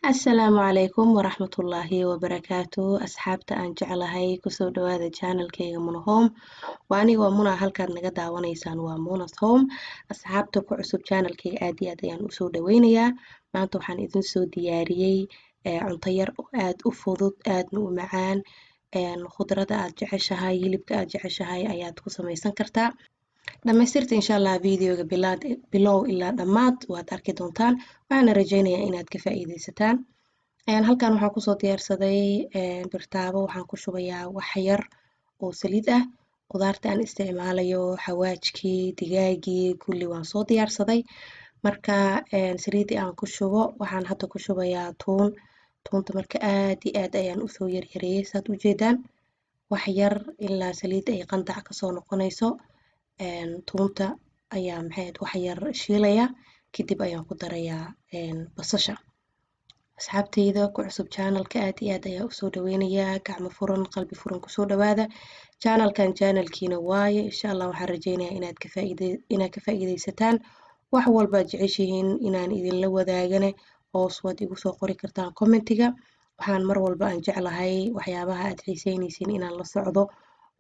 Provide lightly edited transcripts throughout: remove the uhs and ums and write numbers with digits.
Asalaamu calaykum waraxmatullaahi wabarakaatu asxaabta aan jeclahay kusoo dhawaada channelkayga Muna Home waa aniga waa Muna halkaad naga daawanaysaan waa Muna's Home asxaabta ku cusub channelkayga aad iyo aad ayaan usoo dhaweynayaa maanta waxaan idin soo diyaariyey cunto yar oo aad u fudud aadna u macaan khudrada aad jeceshahay hilibka aad jeceshahay ayaad ku samaysan kartaa dhamaystirta insha Allah videoga bilow ilaa dhammaad waad arki doontaan waxaana rajaynayaa inaad ka faa'iidaysataan halkan waxaan kusoo diyaarsaday birtaabo waxaan ku shubayaa wax yar oo saliid ah khudaarta aan isticmaalayo xawaajkii digaagii kulli waan soo diyaarsaday marka saliidii aan ku shubo waxaan hadda ku shubayaa tuunta marka aad iyo aad ayaan usoo yaryareeyay saad u jeedaan wax yar ilaa saliidda ay qandac kasoo noqonayso tuunta ayaa wax yar shiilaya kadib ayaan ku darayaa basasha asxaabtayda ku cusub channelka aad iyo aad ayaa usoo dhaweynayaa gacmo furan qalbi furan kusoo dhawaada channelkiina waaye insha Allah waxaan rajaynayaa inaad ka faa'iidaysataan wax walba aad jeceshihiin inaan idinla wadaagane hoos waad igu soo qori kartaan commentiga waxaan mar walba aan jeclahay waxyaabaha aad xiiseynaysiin inaan la socdo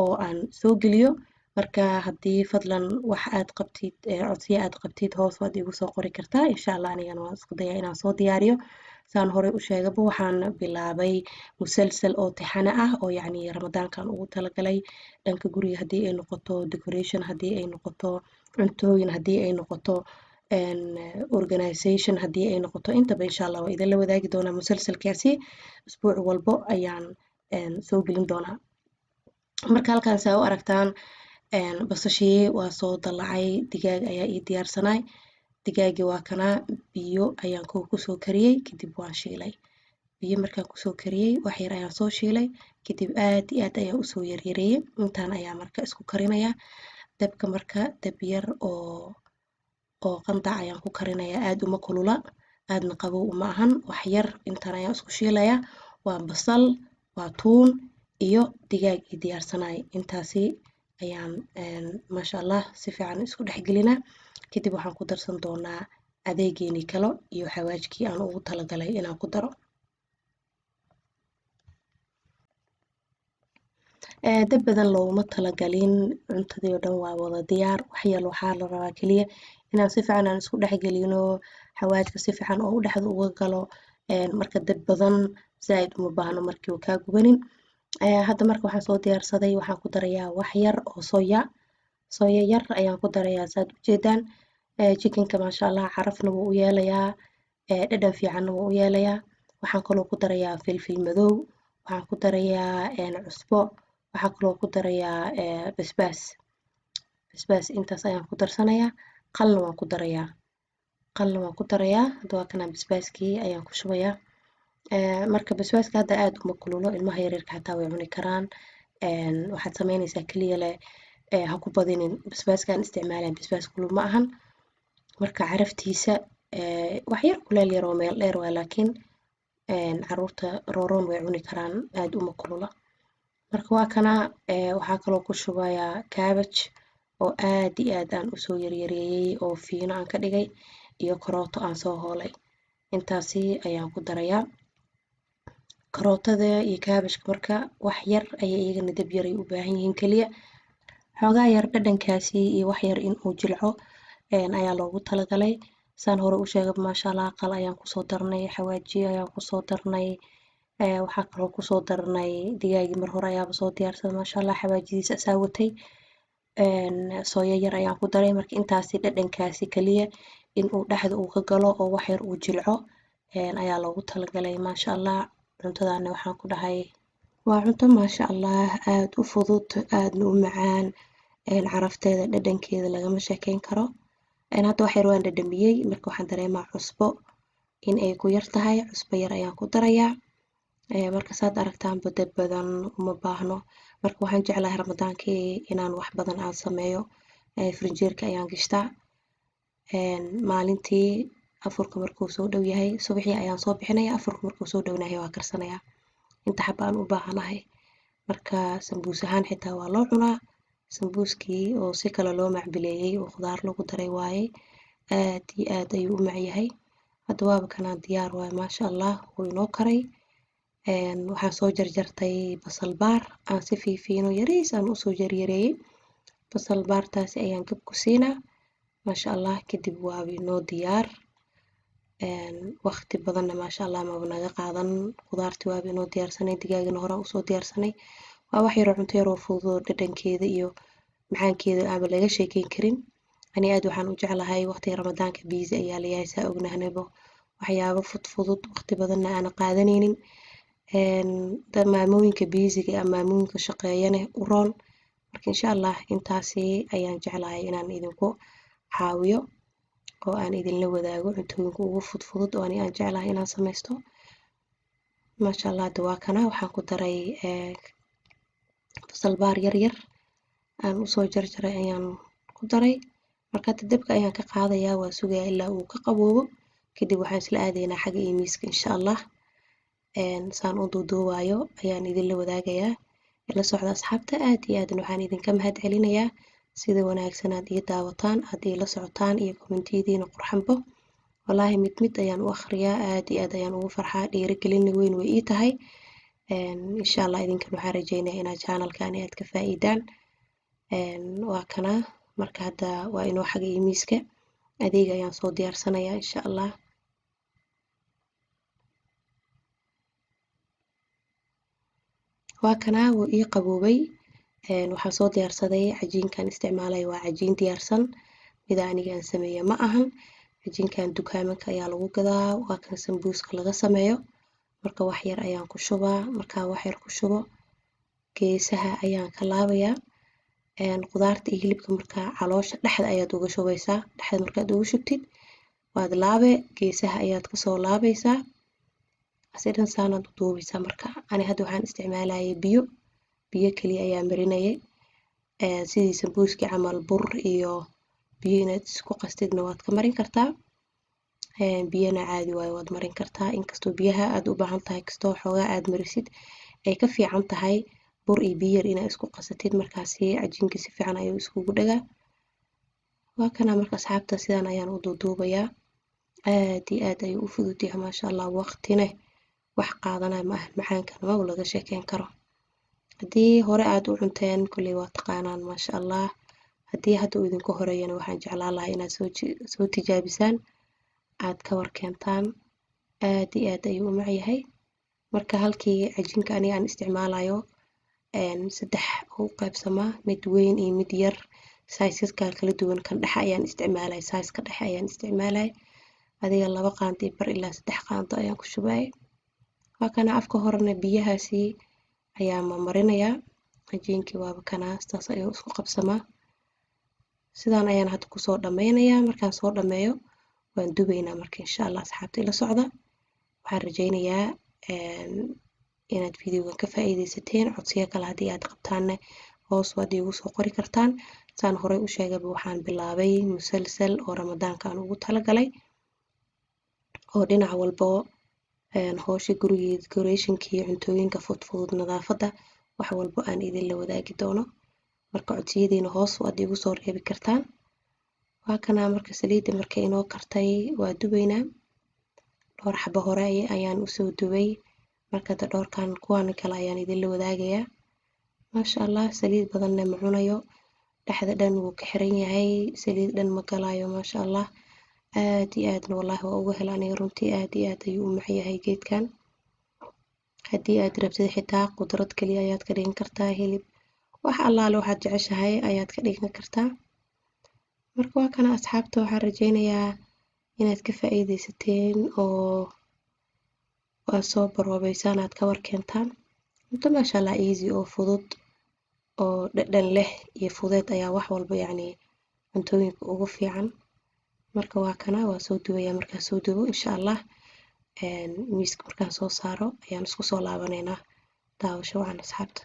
oo aan soo geliyo marka haddii fadlan wax aad qabtid codsiyo aad qabtid hoos waad igu soo qori kartaa insha Allah anigana waan isku dayaa inaan soo diyaariyo saan hore u sheegaba waxaan bilaabay musalsal oo tixane ah oo yacni ramadaankan ugu talagalay dhanka guriga haddii ay noqoto decoration haddii ay noqoto cuntooyin haddii ay noqoto organization haddii ay noqoto intaba insha Allah waa idinla wadaagi doonaa musalsalkaasi usbuuc walbo ayaan soo gelin doonaa marka halkaan saa u aragtaan basashii waa soo dalacay digaag ayaa ii diyaarsanay digaagii waa kanaa biyo ayaan kusoo kariyey kadib waan shiilay biyo markaan kusoo kariyey wax yar ayaan soo shiilay kadib aad iyo aad ayaan usoo yaryareeyey intaan ayaa marka isku karinayaa dabka marka dab yar oo qandac ayaan ku karinayaa aad uma kulula aadna qabow uma ahan wax yar intaan ayaan isku shiilayaa waa basal waa tuun iyo digaag ii diyaarsanay intaasi ayaan maasha Allah si fiican isku dhexgelinaa kadib waxaan ku darsan doonaa adeegeeni kale iyo xawaajkii aan ugu talagalay inaan ku daro dab badan looguma talagalin cuntadii oo dhan waa wada diyaar waxyar waxaa la rabaa kaliya inaan si fiican aan isku dhexgelino xawaajka si fiican oo dhexda uga galo marka dab badan zaaid uma baahno markii uu kaa gubanin hadda marka waxaan soo diyaarsaday waxaan ku darayaa wax yar oo soya yar ayaan ku darayaa saad u jeedaan chickenka maasha Allah carafna wuu u yeelayaa dhadhan fiicanna wuu u yeelayaa waxaan kaloo ku darayaa filfil madow waxaan ku darayaa cusbo waxaan kaloo ku darayaa basbaas intaas ayaan ku darsanayaa qalna waan ku darayaa hadda waa kana basbaaskii ayaan ku shubayaa marka basbaaska hadda aad uma kululo ilmaha yaryarka xataa way cuni karaan waxaad samaynaysaa kaliya leh ha ku badinin basbaaskaan isticmaalaya basbaas kulul ma ahan marka caraftiisa wax yar kuleel yar oo meel dheer waa laakiin caruurta rooroon way cuni karaan aad uma kulula marka waa kana waxaa kaloo ku shubayaa cabbage oo aad iyo aad aan usoo yaryareeyey oo fiino aan ka dhigay iyo karooto aan soo hoolay intaasi ayaan ku darayaa karootada iyo kaabashka marka wax yar ayay iyagana dab yar ay u baahan yihiin kaliya xoogaa yar dhadhankaasi iyo wax yar in uu jilco ayaa loogu talagalay saan hore u sheegay maasha Allah qal ayaan kusoo darnay xawaaji ayaan kusoo darnay waxaa kaloo kusoo darnay digaagii mar hore ayaaba soo diyaarsaday maasha Allah xawaajidiisa asaa watay soya yar ayaan ku daray marka intaasi dhadhankaasi kaliya in uu dhexda uu ka galo oo wax yar uu jilco ayaa loogu talagalay maasha Allah cuntadaana waxaan ku dhahay waa cunto maasha Allah aad u fudud aadna u macaan carafteeda dhadhankeeda lagama sheekeyn karo hadda wax yar waan dhadhamiyey marka waxaan dareemaa cusbo in ay ku yar tahay cusbo yar ayaan ku darayaa marka saad aragtaan dab badan uma baahno marka waxaan jeclahay ramadaankii inaan wax badan aan sameeyo frinjeerka ayaan gishtaa maalintii afurka markuu soo dhow yahay subaxii ayaan soo bixinayaa afurka markuu soo dhownahay waa karsanayaa inta xab aan u baahanahay marka sambuus ahaan xitaa waa loo cunaa sambuuskii oo si kale loo macbileeyey oo khudaar lagu daray waaye aad iyo aad ayuu u macyahay hadda waaba kanaa diyaar waaye maasha allah wuu inoo karay. Waxaan soo jarjartay basal baar aan si fiifiino yariis aan usoo yaryareeyey. basal baartaasi ayaan gab ku siinaa maasha allah. kadib waaba inoo diyaar. waqti badanna maasha allah maba naga qaadan. qudaartii waaba inoo diyaarsanay, digaagina horaan usoo diyaarsanay. waa wax yaroo cunto yaroo fudud oo dhadhankeeda iyo macaankeeda aaba laga sheekeyn karin. ani aad waxaan u jeclahay waqtiga ramadaanka biizi ayaa layahay saa ognahnabo, waxyaabo fudfudud waqti badanna aana qaadanaynin. maamooyinka biiziga ama maamooyinka shaqeeyane u roon. marka insha allah intaasi ayaan jeclahay inaan idinku caawiyo oo aan idinla wadaago cuntooyinka ugu fudfudud oo ani aan jeclahay inaan sameysto. maasha allah hadda waa kana waxaan ku daray basal baar yar yar aan usoo jarjaray ayaan ku daray. marka hadda dabka ayaan ka qaadayaa, waa sugayaa ilaa uu ka qaboobo. kadib waxaan isla aadaynaa xagga iyo miiska insha allah. saan u duuduubayo ayaan idinla wadaagayaa. ila socda asxaabta, aad iyo aadna waxaan idinka mahad celinayaa sida wanaagsan aad ii daawataan, aad iila socotaan iyo kommentiyadiina qurxanbo. wallaahi mid mid ayaan u akhriyaa, aad iyo aad ayaan ugu farxaa, dhiirigelin weyn way ii tahay. insha allah idinkan waxaan rajeynayaa inaad channelkani aad ka faa'iidaan. waa kana marka hadda waa inoo xagga iyo miiska. adeeg ayaan soo diyaarsanayaa insha allah. waa kana wuu ii qaboobay. waxaan soo diyaarsaday cajiinkan isticmaalaya waa cajiin diyaarsan, mida aniga aan sameeye ma ahan. cajiinkan dukaamanka ayaa lagu gadaa, waa kan sambuuska laga sameeyo. marka wax yar ayaan ku shubaa, markaa wax yar ku shubo geesaha ayaan ka laabayaa. qudaarta iyo hilibka markaa caloosha dhexda ayaad uga shubaysaa. dhexda markaad uga shubtid waad laabe, geesaha ayaad kasoo laabaysaa. asidan saanaad u duubaysaa. marka ani hadda waxaan isticmaalayay biyo kaliya ayaa marinayay. sidii sambuuskii camal bur iyo biyo inaad isku qastidna waad ka marin kartaa. biyana caadi waaye waad marin kartaa. inkastoo biyaha aad u baahan tahay kastoo xoogaa aad marisid ay ka fiican tahay bur iyo biyo yar inaad isku qasatid, markaasi cajiinka si fiican ayuu iskugu dhagaa. waa kana marka asxaabta sidaan ayaan u duuduubayaa. aad iyo aad ayuu u fudud yahay maasha allah. waqtine wax qaadanaya ma ahan, macaankana maba laga sheekeyn karo. haddii hore aad u cunteen kulley waa taqaanaan maasha allah. haddii hadda uu idinku horeeyana waxaan jeclaan lahaa inaad soo tijaabisaan, aad ka warkeentaan. aad iyo aad ayuu u macyahay. marka halkii cajiinka aniga aan isticmaalayo 3 u qaybsamaa, mid weyn iyo mid yar. saysaska kala duwan, kan dhexe ayaan isticmaalay, sayska dhexe ayaan isticmaalay. adiga 2 qaando iyo bar ilaa 3 qaando ayaan ku shubay. waa kana afka horena biyahaasi ayaan marinayaa. cajiinkii waaba kana saas ayuu isku qabsamaa. sidaan ayaan hadda kusoo dhameynayaa. markaan soo dhameeyo waan dubaynaa marka insha allah. asxaabta ila socda. waxaan rajeynayaa inaad videogan ka faa'iidaysateen. codsiyo kale haddii aad qabtaanne hoos waad iigu soo qori kartaan. saan horey u sheegayba waxaan bilaabay musalsal oo ramadaanka aan ugu talagalay, oo dhinac walbo howsha guriga decorationkii, cuntooyinka fudfudud, nadaafadda, wax walbo aan idinla wadaagi doono. marka codsiyadiina hoos waad iigu soo reebi kartaan. waa kana marka saliidda markay inoo kartay waa dubaynaa. dhowr xabo hore ayaan usoo dubay. marka hadda dhowrkan kuwan kale ayaan idinla wadaagayaa. maasha allah saliid badanna ma cunayo, dhexda dhan wuu ka xiran yahay, saliid dhan ma galayo maasha allah. aad iyo aadna wallaahi waa uga hela aniga runtii. aad iyo aad ayuu u macyahay geedkan. haddii aad rabtid xitaa qudrad kaliya ayaad ka dhigan kartaa, hilib, wax allaale waxaad jeceshahay ayaad ka dhigan kartaa. marka waa kana asxaabta, waxaan rajeynayaa inaad ka faa'iidaysateen oo aad soo baroobeysaan, aad ka warkeentaan. cunto maasha allah easy oo fudud oo dhadhan leh iyo fudeed ayaa wax walba yacni cuntooyinka ugu fiican. marka waa kana waa soo dubayaa. markaan soo dubo insha allah miiska markaan soo saaro ayaan isku soo laabanaynaa. daawasho wacan asxaabta.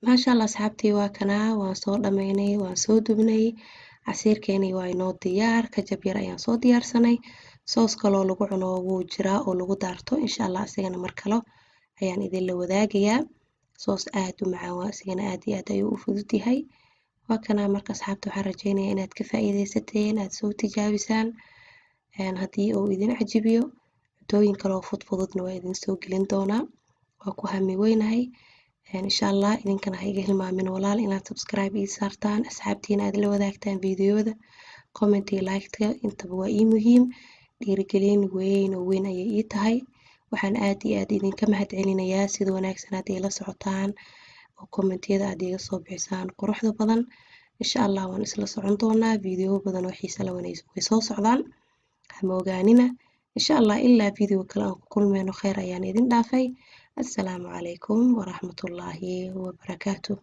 maasha allah asxaabtii waa kanaa waan soo dhameynay waan soo dubnay casiirkeeni waa inoo diyaar kajab yar ayaan soo diyaarsanay soos kaloo lagu cuno wuu jiraa oo lagu daarto insha allah asigana mar kale ayaan idinla wadaagayaa soos aad u macaan waa asigana aad iyo aad ayuu u fudud yahay waa kanaa marka asxaabta waxaan rajeynayaa inaad ka faa'iidaysateen aad soo tijaabisaan haddii uu idin cajibiyo cuntooyin kaloo fudfududna waa idin soo gelin doonaa waa ku hami weynahay insha allah idinkana ha iga hilmaamin walaal inaad subscribe ii saartaan asxaabtiina aad la wadaagtaan fiidiyoda comment iyo like-ka intaba waa ii muhiim dhiirigelin weyn oo weyn ayay ii tahay waxaan aad iyo aad idinka mahadcelinayaa sida wanaagsan aad iila socotaan oo kommentiyada aad iga soo bixisaan quruxda badan insha allah waan isla socon doonaa fiidiyo badan oo xiiso leh way soo socdaan hama ogaanina insha allah ilaa fiidiyo kale aan ku kulmeyno kheyr ayaan idin dhaafay assalaamu calaykum waraxmatullaahi wabarakaatuh